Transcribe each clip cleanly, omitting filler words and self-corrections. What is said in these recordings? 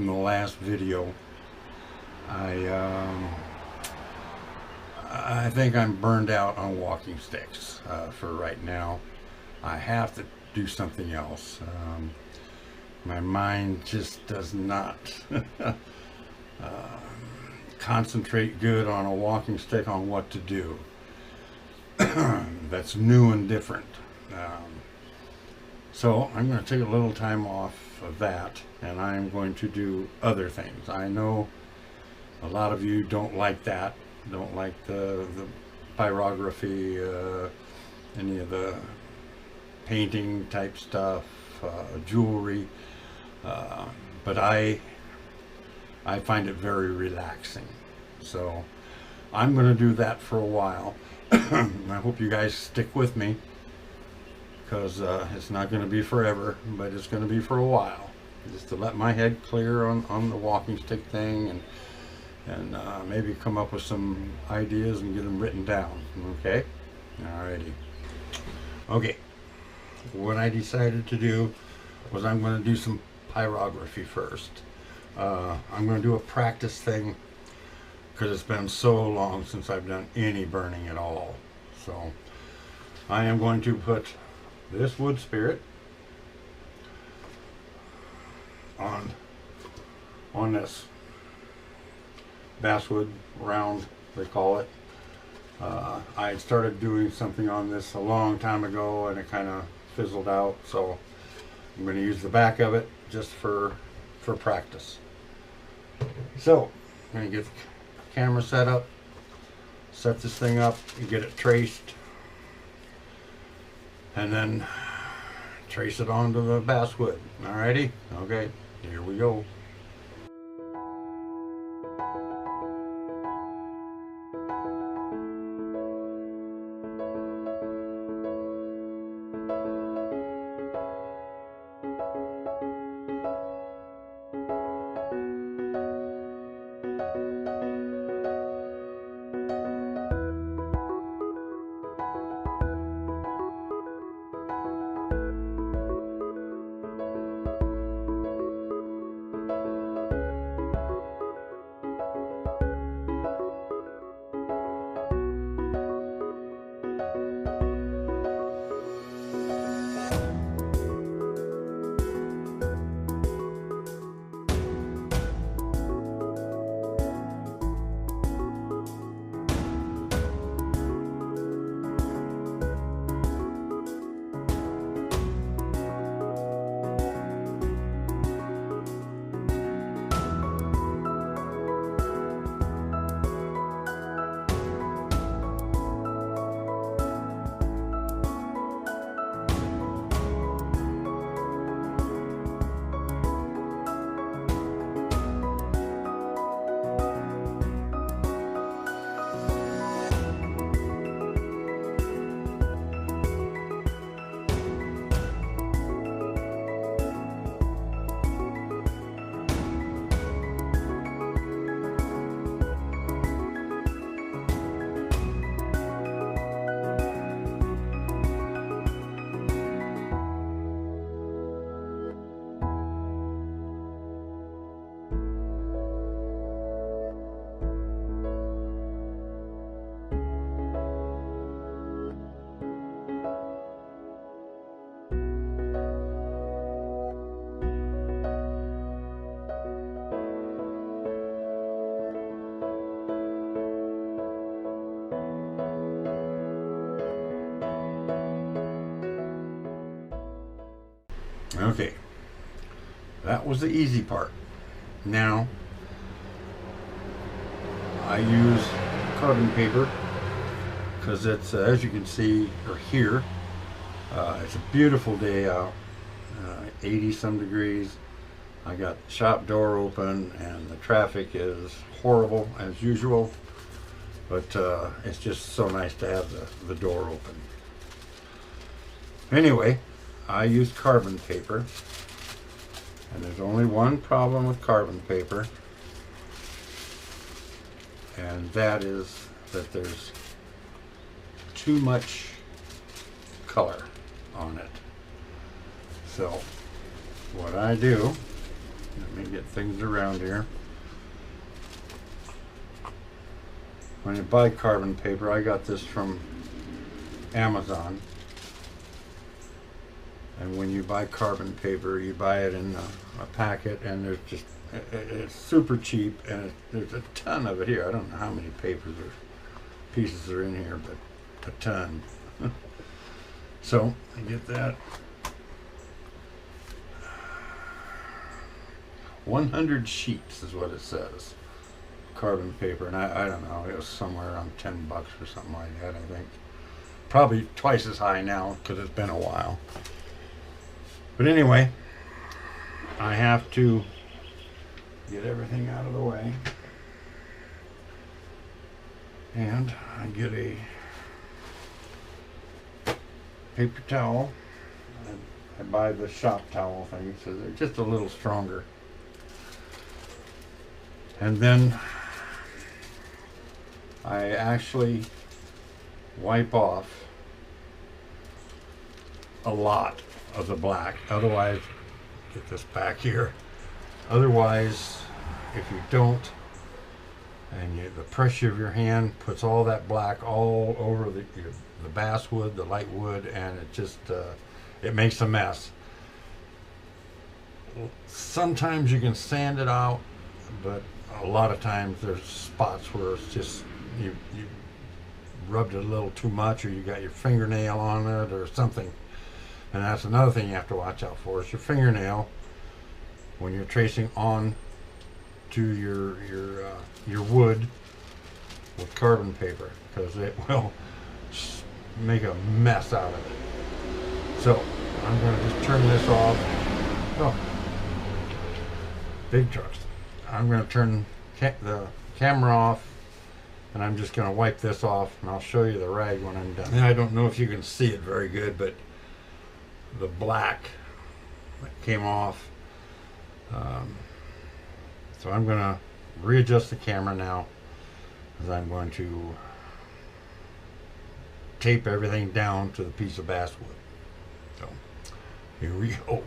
from the last video, I think I'm burned out on walking sticks for right now. I have to do something else. My mind just does not concentrate good on a walking stick on what to do. That's new and different. So I'm going to take a little time off of that, and I'm going to do other things. I know a lot of you don't like that, don't like the pyrography, any of the painting type stuff, jewelry, but I find it very relaxing. So I'm going to do that for a while. I hope you guys stick with me, because it's not going to be forever, but it's going to be for a while, just to let my head clear on the walking stick thing, and maybe come up with some ideas and get them written down. Okay? Alrighty. Okay. What I decided to do was I'm going to do some pyrography first. I'm going to do a practice thing, because it's been so long since I've done any burning at all. So I am going to put this wood spirit on this basswood round, they call it. I had started doing something on this a long time ago, and it kind of fizzled out, so I'm going to use the back of it just for practice. So I'm going to get the camera set up, set this thing up, and get it traced, and then trace it onto the basswood. Alrighty? Okay, here we go. Okay, that was the easy part. Now I use carbon paper, because it's as you can see or hear, it's a beautiful day out, 80 some degrees. I got the shop door open and the traffic is horrible as usual, but it's just so nice to have the door open. Anyway, I use carbon paper, and there's only one problem with carbon paper, and that is that there's too much color on it. So what I do Let me get things around here. When you buy carbon paper, I got this from Amazon. And when you buy carbon paper, you buy it in a packet, and there's just it's super cheap, and there's a ton of it here. I don't know how many papers or pieces are in here, but a ton. So I get that. 100 sheets is what it says. Carbon paper, and I don't know, it was somewhere around $10 or something like that, I think. Probably twice as high now because it's been a while. But anyway, I have to get everything out of the way. And I get a paper towel. I buy the shop towel thing, so they're just a little stronger. And then I actually wipe off a lot of the black. Otherwise, get this back here. Otherwise, if you don't, and the pressure of your hand puts all that black all over the basswood, the light wood, and it just it makes a mess. Sometimes you can sand it out, but a lot of times there's spots where it's just you rubbed it a little too much, or you got your fingernail on it or something. And that's another thing you have to watch out for, is your fingernail when you're tracing on to your wood with carbon paper, because it will make a mess out of it. So I'm going to just turn this off. Oh, big trucks. I'm going to turn the camera off, and I'm just going to wipe this off, and I'll show you the rag when I'm done. And I don't know if you can see it very good, but the black that came off. So I'm going to readjust the camera now, because I'm going to tape everything down to the piece of basswood. So here we go.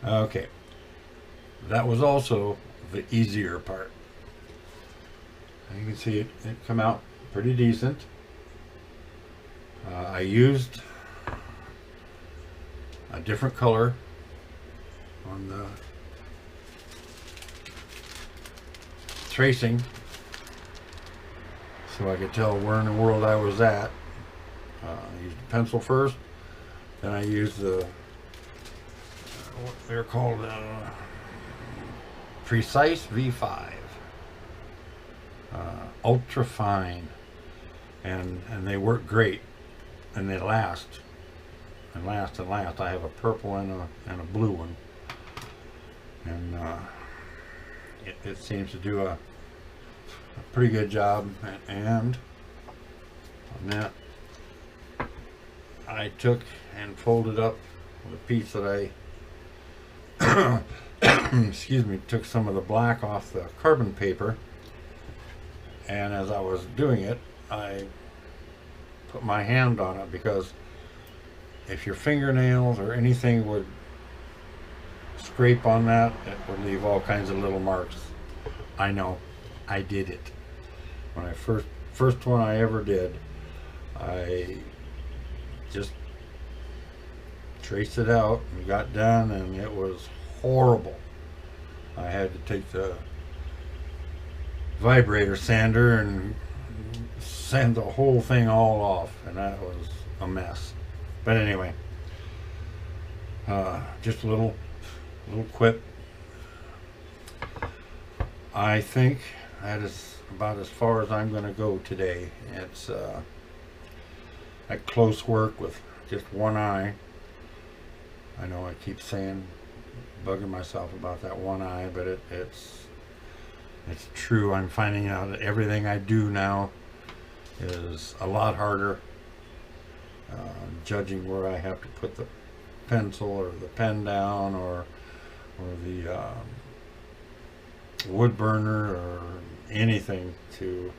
Okay, that was also the easier part. You can see it come out pretty decent. I used a different color on the tracing, so I could tell where in the world I was at. I used a pencil first, then I used the what they're called Precise V5, ultra fine, and they work great, and they last and last and last. I have a purple and a blue one, and it seems to do a pretty good job. And on that I took and folded up the piece that I excuse me, took some of the black off the carbon paper, and as I was doing it, I put my hand on it, because if your fingernails or anything would scrape on that, it would leave all kinds of little marks. I know, I did it. When I first one I ever did, I just traced it out and got done, and it was horrible. I had to take the vibrator sander and sand the whole thing all off, and that was a mess. But anyway, just a little quip. I think that is about as far as I'm going to go today. It's at close work with just one eye. I know I keep saying, bugging myself about that one eye, but it's true. I'm finding out that everything I do now is a lot harder. Judging where I have to put the pencil or the pen down, or the wood burner, or anything to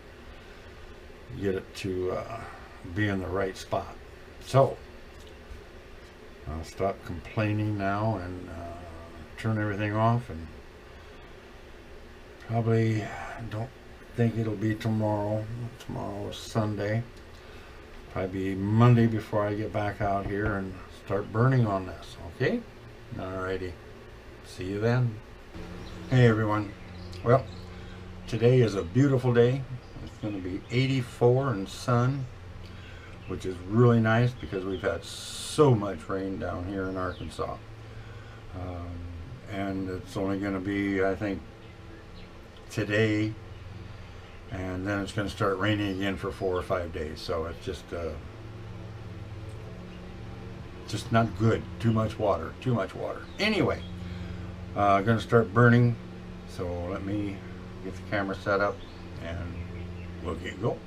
get it to be in the right spot. So I'll stop complaining now and turn everything off, and probably don't think it'll be tomorrow. Tomorrow is Sunday. Probably be Monday before I get back out here and start burning on this. Okay? Alrighty. See you then. Hey everyone. Well, today is a beautiful day. It's going to be 84 and sun, which is really nice because we've had so much rain down here in Arkansas. And it's only going to be, I think, today, and then it's going to start raining again for 4 or 5 days. So it's just not good. Too much water. Anyway, going to start burning. So let me get the camera set up and we'll get going.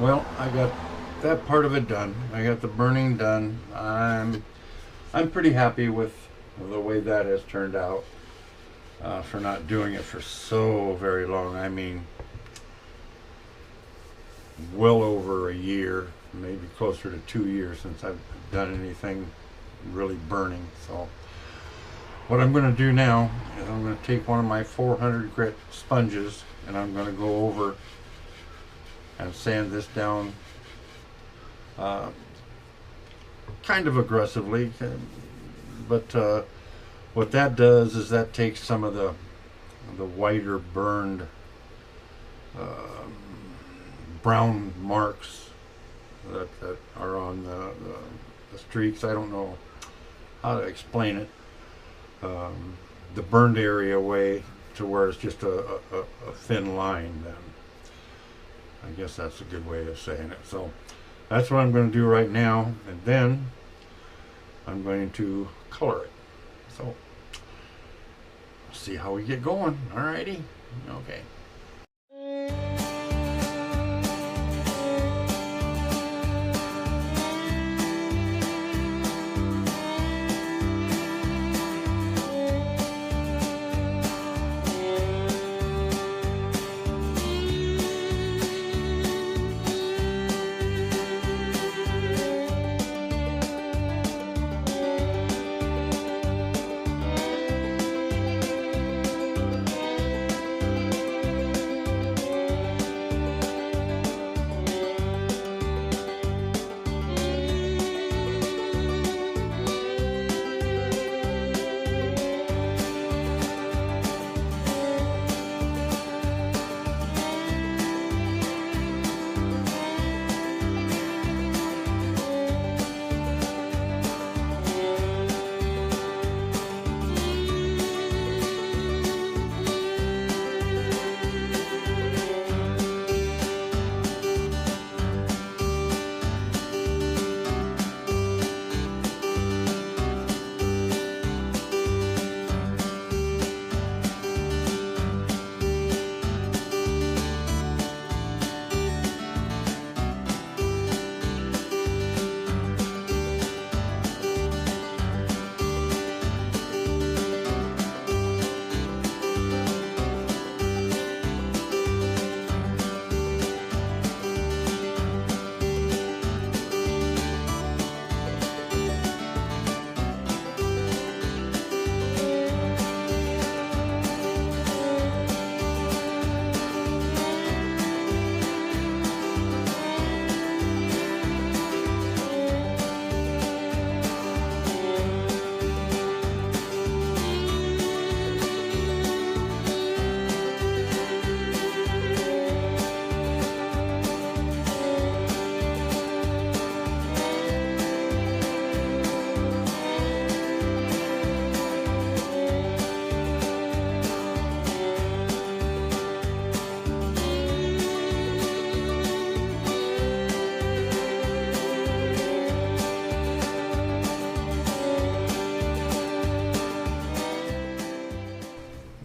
Well, I got that part of it done. I got the burning done. I'm pretty happy with the way that has turned out, for not doing it for so very long. I mean, well over a year, maybe closer to 2 years since I've done anything really burning. So what I'm going to do now is I'm going to take one of my 400 grit sponges and I'm going to go over and sand this down kind of aggressively, but what that does is that takes some of the whiter burned brown marks that are on the streaks. I don't know how to explain it. The burned area away to where it's just a thin line. Then I guess that's a good way of saying it. So that's what I'm going to do right now, and then I'm going to color it. So see how we get going. Alrighty, okay.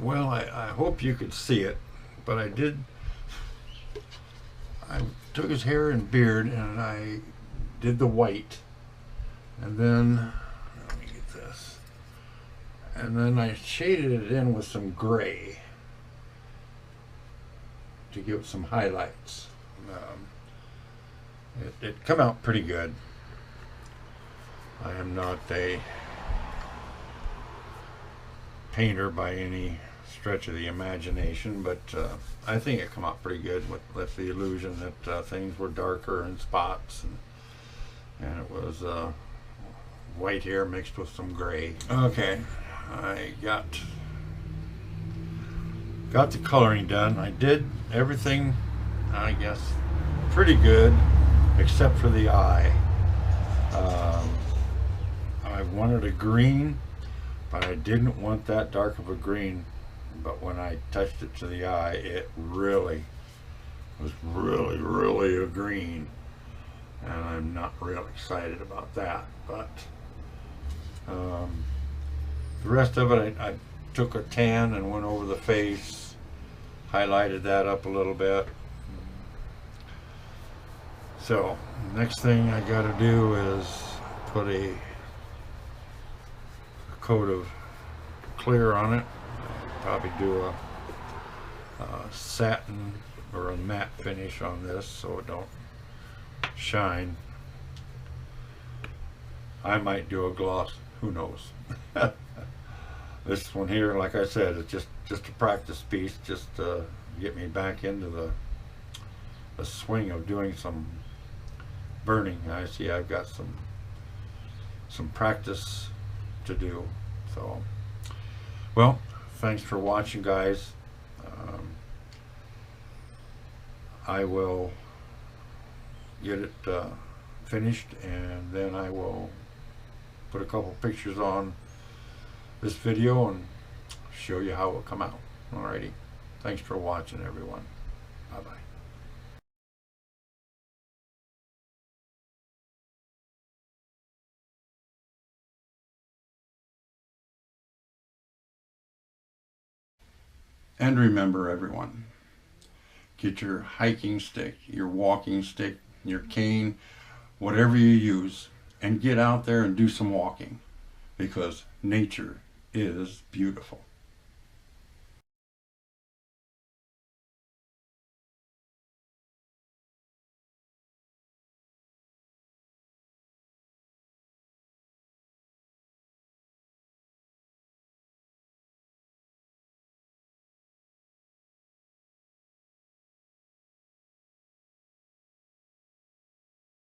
Well, I hope you could see it, but I took his hair and beard and I did the white, and then, let me get this, and then I shaded it in with some gray to give some highlights. It come out pretty good. I am not a painter by any stretch of the imagination, but I think it come out pretty good with the illusion that things were darker in spots, and it was white hair mixed with some gray. Okay, I got the coloring done. I did everything, I guess, pretty good except for the eye. I wanted a green, but I didn't want that dark of a green. But when I touched it to the eye, it really was really a green, and I'm not real excited about that. But the rest of it, I took a tan and went over the face, highlighted that up a little bit. So next thing I got to do is put a coat of clear on it. Probably do a satin or a matte finish on this so it don't shine. I might do a gloss, who knows. This one here, like I said, it's just a practice piece, just to get me back into the swing of doing some burning. I see I've got some practice to do. So, well, thanks for watching, guys. I will get it finished, and then I will put a couple pictures on this video and show you how it will come out. Alrighty, thanks for watching, everyone. Bye bye. And remember, everyone, get your hiking stick, your walking stick, your cane, whatever you use, and get out there and do some walking, because nature is beautiful.